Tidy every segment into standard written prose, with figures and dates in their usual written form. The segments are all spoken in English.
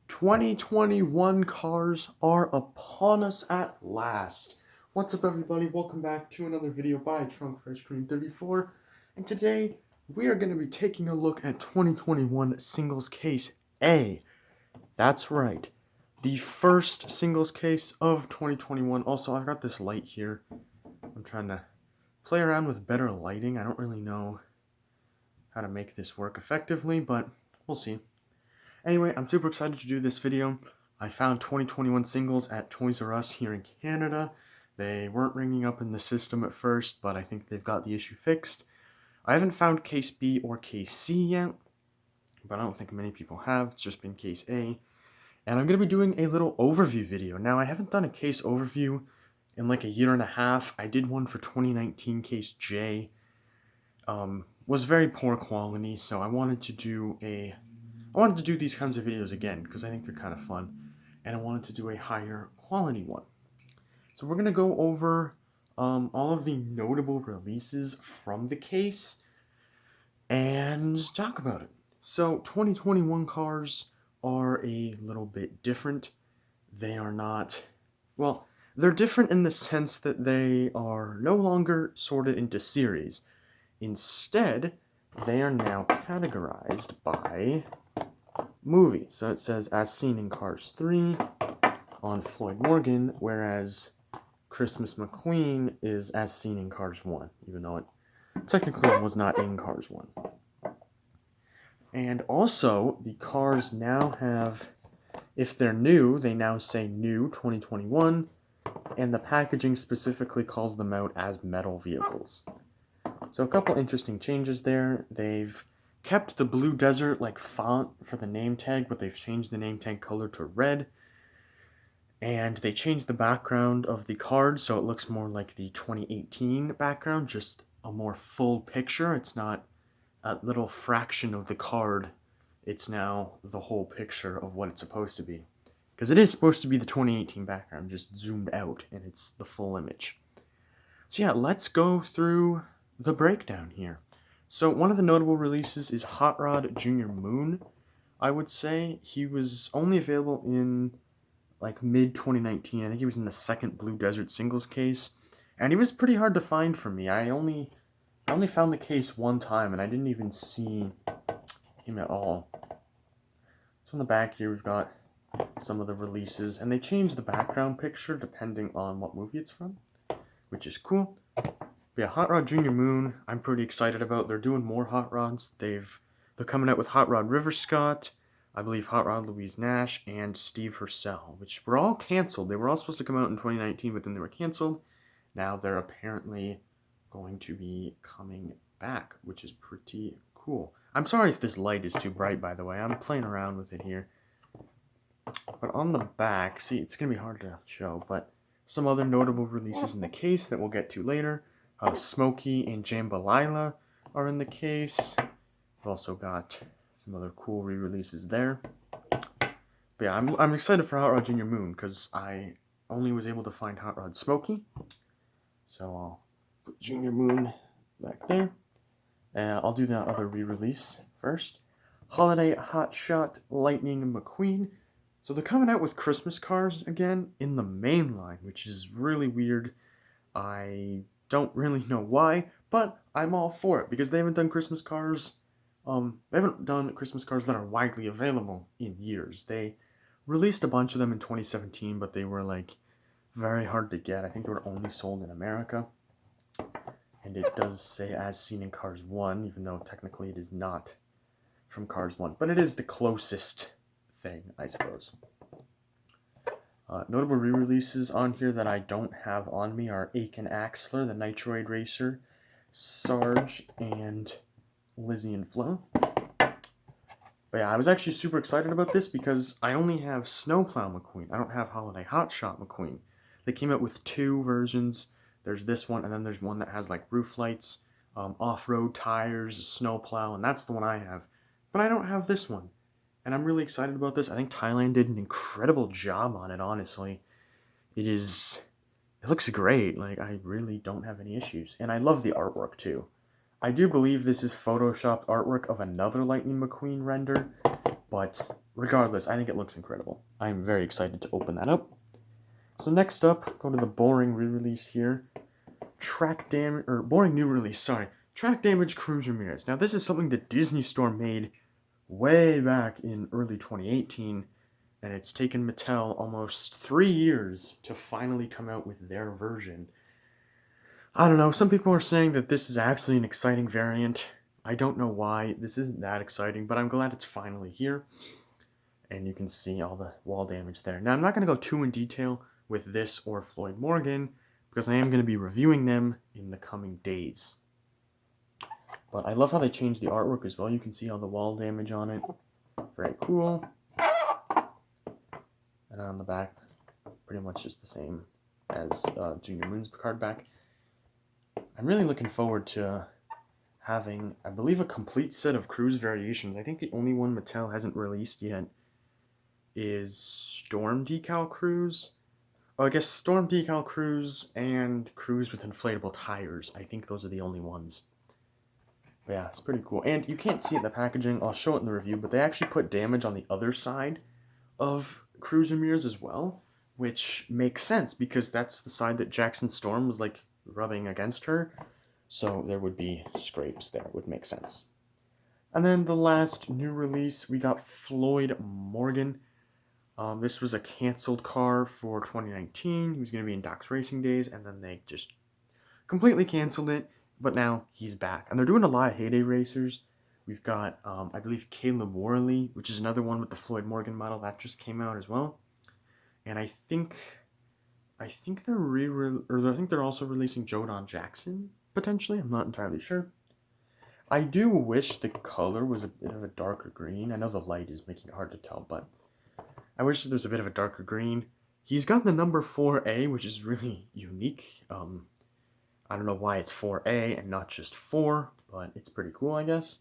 2021 cars are upon us at last. What's up, everybody? Welcome back to another video by Trunk Fresh Cream 34. And today we are going to be taking a look at 2021 Singles Case A. That's right, the first singles case of 2021. Also, I've got this light here. I'm trying to play around with better lighting. I don't really know how to make this work effectively, but we'll see. Anyway, I'm super excited to do this video. I found 2021 singles at Toys R Us here in Canada. They weren't ringing up in the system at first, but I think they've got the issue fixed. I haven't found Case B or Case C yet, but I don't think many people have. It's just been Case A. And I'm going to be doing a little overview video. Now, I haven't done a case overview in like a year and a half. I did one for 2019 Case J. Was very poor quality, so I wanted to do these kinds of videos again because I think they're kind of fun, and I wanted to do a higher quality one. So we're going to go over all of the notable releases from the case and talk about it. So 2021 cars are a little bit different. They are not, well, they're different in the sense that they are no longer sorted into series. Instead, they are now categorized by movie. So it says as seen in Cars 3 on Floyd Morgan, whereas Christmas McQueen is as seen in Cars 1, even though it technically was not in Cars 1. And also, the cars now have, if they're new, they now say new 2021, and the packaging specifically calls them out as metal vehicles. So a couple interesting changes there. They've kept the blue desert like font for the name tag, but they've changed the name tag color to red. And they changed the background of the card so it looks more like the 2018 background, just a more full picture. It's not a little fraction of the card. It's now the whole picture of what it's supposed to be. Because it is supposed to be the 2018 background, just zoomed out, and it's the full image. So yeah, let's go through the breakdown here. So one of the notable releases is Hot Rod Junior Moon. I would say he was only available in like mid-2019. I think he was in the second Blue Desert singles case. And he was pretty hard to find for me. I only found the case one time, and I didn't even see him at all. So on the back here, we've got some of the releases. And they changed the background picture depending on what movie it's from, which is cool. But yeah, Hot Rod Junior Moon, I'm pretty excited about. They're doing more Hot Rods. They're coming out with Hot Rod River Scott, I believe Hot Rod Louise Nash, and Steve Hercel, which were all canceled. They were all supposed to come out in 2019, but then they were canceled. Now they're apparently going to be coming back, which is pretty cool. I'm sorry if this light is too bright, by the way. I'm playing around with it here. But on the back, see, it's going to be hard to show, but some other notable releases in the case that we'll get to later. Smokey and Jambalaya are in the case. We've also got some other cool re-releases there. But yeah, I'm excited for Hot Rod Junior Moon because I only was able to find Hot Rod Smokey. So I'll put Junior Moon back there. I'll do that other re-release first. Holiday Hotshot Lightning McQueen. So they're coming out with Christmas cars again in the main line, which is really weird. I don't really know why, but I'm all for it because they haven't done Christmas cars. They haven't done Christmas cars that are widely available in years. They released a bunch of them in 2017, but they were like very hard to get. I think they were only sold in America. And it does say as seen in Cars 1, even though technically it is not from Cars 1. But it is the closest thing, I suppose. Notable re-releases on here that I don't have on me are Aiken Axler, the Nitroid Racer, Sarge, and Lizzie and Flo. But yeah, I was actually super excited about this because I only have Snowplow McQueen. I don't have Holiday Hotshot McQueen. They came out with two versions. There's this one, and then there's one that has like roof lights, off-road tires, a snowplow, and that's the one I have. But I don't have this one. And I'm really excited about this. I think Thailand did an incredible job on it, honestly. It looks great. Like, I really don't have any issues. And I love the artwork, too. I do believe this is photoshopped artwork of another Lightning McQueen render. But regardless, I think it looks incredible. I'm very excited to open that up. So next up, go to the boring re-release here. Boring new release, sorry. Track Damage Cruz Ramirez. Now this is something that Disney Store made way back in early 2018, and it's taken Mattel almost 3 years to finally come out with their version. I don't know, some people are saying that this is actually an exciting variant. I don't know why this isn't that exciting, but I'm glad it's finally here. And you can see all the wall damage there. Now I'm not going to go too in detail with this or Floyd Morgan, because I am going to be reviewing them in the coming days. But I love how they changed the artwork as well. You can see all the wall damage on it. Very cool. And on the back, pretty much just the same as Junior Moon's card back. I'm really looking forward to having, I believe, a complete set of Cruz variations. I think the only one Mattel hasn't released yet is Storm Decal Cruz. Oh, I guess Storm Decal Cruz and Cruz with inflatable tires. I think those are the only ones. But yeah, it's pretty cool. And you can't see it in the packaging. I'll show it in the review, but they actually put damage on the other side of Cruz Ramirez as well, which makes sense because that's the side that Jackson Storm was like rubbing against her. So there would be scrapes there. It would make sense. And then the last new release, we got Floyd Morgan. This was a canceled car for 2019. He was going to be in Doc's Racing Days, and then they just completely canceled it. But now he's back. And they're doing a lot of heyday racers. We've got, I believe, Caleb Worley, which is another one with the Floyd Morgan model. That just came out as well. And I think they're also releasing Jodon Jackson, potentially. I'm not entirely sure. I do wish the color was a bit of a darker green. I know the light is making it hard to tell, but I wish there was a bit of a darker green. He's got the number 4A, which is really unique. I don't know why it's 4A and not just 4, but it's pretty cool, I guess.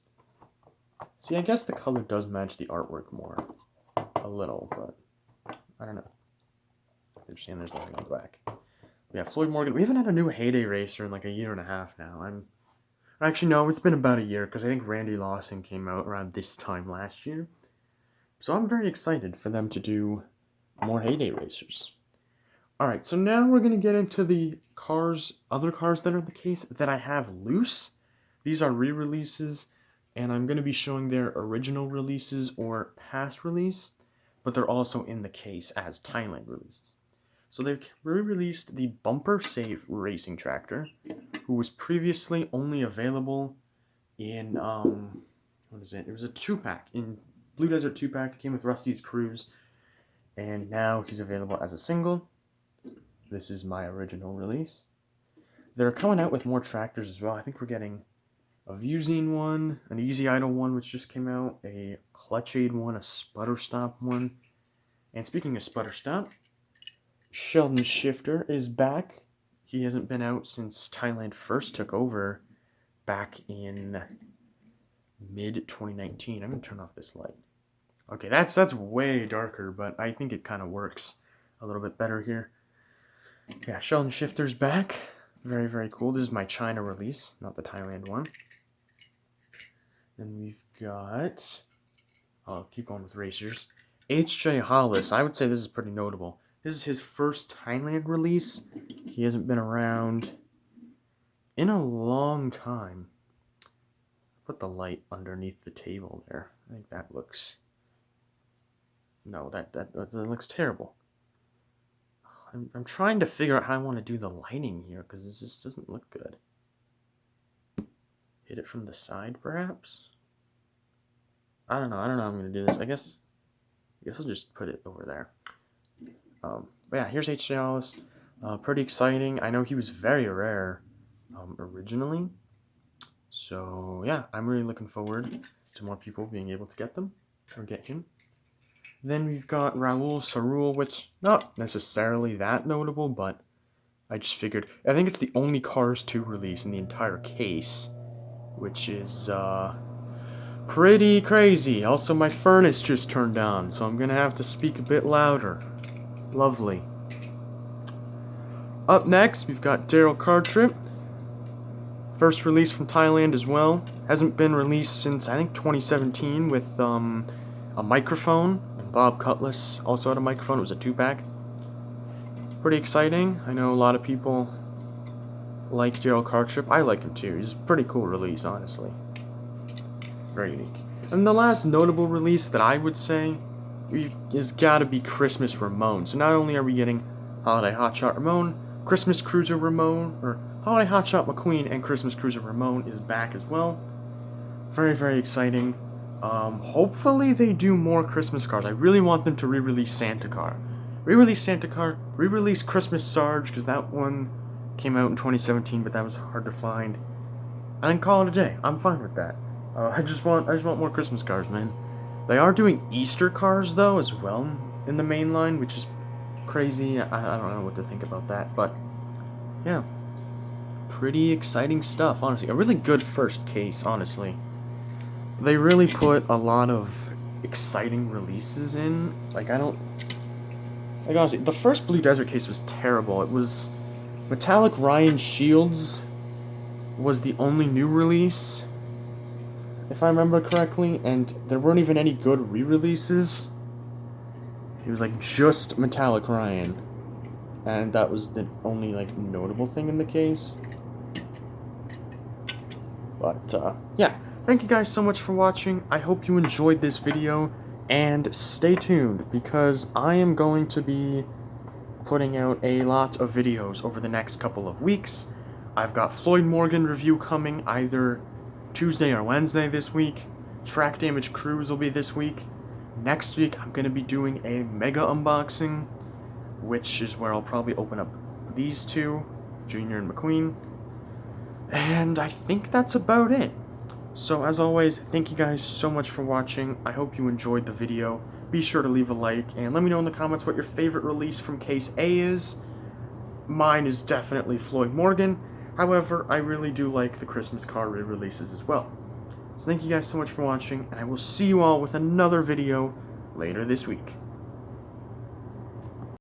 See, I guess the color does match the artwork more. A little, but I don't know. Interesting, there's nothing on the back. Yeah, Floyd Morgan. We haven't had a new heyday racer in like a year and a half now. Actually, no, it's been about a year, because I think Randy Lawson came out around this time last year. So I'm very excited for them to do more heyday racers. Alright, so now we're going to get into the other cars that are in the case that I have loose. These are re-releases, and I'm going to be showing their original releases or past release, but they're also in the case as Thailand releases. So they've re-released the Bumper Safe Racing Tractor, who was previously only available in, what is it? It was a 2-pack, in Blue Desert 2-pack. It came with Rusty's Cruz, and now he's available as a single. This is my original release. They're coming out with more tractors as well. I think we're getting a Vuzine one, an Easy Idle one, which just came out, a Clutch Aid one, a Sputter Stop one. And speaking of Sputter Stop, Sheldon Shifter is back. He hasn't been out since Thailand first took over back in mid-2019. I'm going to turn off this light. Okay, that's way darker, but I think it kind of works a little bit better here. Yeah, Sheldon Shifter's back. Very, very cool. This is my China release, not the Thailand one. Then we've got, I'll keep going with racers. H.J. Hollis. I would say this is pretty notable. This is his first Thailand release. He hasn't been around in a long time. Put the light underneath the table there. I think that looks... No, that looks terrible. I'm trying to figure out how I want to do the lighting here, because this just doesn't look good. Hit it from the side, perhaps? I don't know how I'm going to do this. I guess I'll just put it over there. But yeah, here's H.J. Hollis. Pretty exciting. I know he was very rare originally. So yeah, I'm really looking forward to more people being able to get them, or get him. Then we've got Raul Sarul, which not necessarily that notable, but I just figured. I think it's the only Cars 2 release in the entire case, which is pretty crazy. Also, my furnace just turned on, so I'm going to have to speak a bit louder. Lovely. Up next, we've got Darrell Cartrip. First release from Thailand as well. Hasn't been released since, I think, 2017 with a microphone. Bob Cutlass also had a microphone. It was a 2-pack. Pretty exciting. I know a lot of people like Darrell Cartrip. I like him too. He's a pretty cool release, honestly. Very unique. And the last notable release that I would say is gotta be Christmas Ramone. So not only are we getting Holiday Hotshot Ramone, Christmas Cruiser Ramone, or Holiday Hotshot McQueen and Christmas Cruiser Ramone is back as well. Very, very exciting. Hopefully they do more Christmas cars. I really want them to re-release Santa Car. Re-release Christmas Sarge, because that one came out in 2017, but that was hard to find. And then call it a day. I'm fine with that. I just want more Christmas cars, man. They are doing Easter cars though as well in the main line, which is crazy. I don't know what to think about that, but yeah, pretty exciting stuff. Honestly, a really good first case. Honestly, they really put a lot of exciting releases in. Honestly, the first Blue Desert case was terrible. It was Metallic Ryan Shields was the only new release, if I remember correctly, and there weren't even any good re-releases. It was just Metallic Ryan, and that was the only notable thing in the case. But yeah, thank you guys so much for watching. I hope you enjoyed this video, and stay tuned because I am going to be putting out a lot of videos over the next couple of weeks. I've got Floyd Morgan review coming either Tuesday or Wednesday this week. Track Damage Cruz will be this week. Next week I'm going to be doing a mega unboxing, which is where I'll probably open up these two, Junior and McQueen. And I think that's about it. So as always, thank you guys so much for watching. I hope you enjoyed the video. Be sure to leave a like and let me know in the comments what your favorite release from Case A is. Mine is definitely Floyd Morgan. However, I really do like the Christmas car re-releases as well. So thank you guys so much for watching, and I will see you all with another video later this week.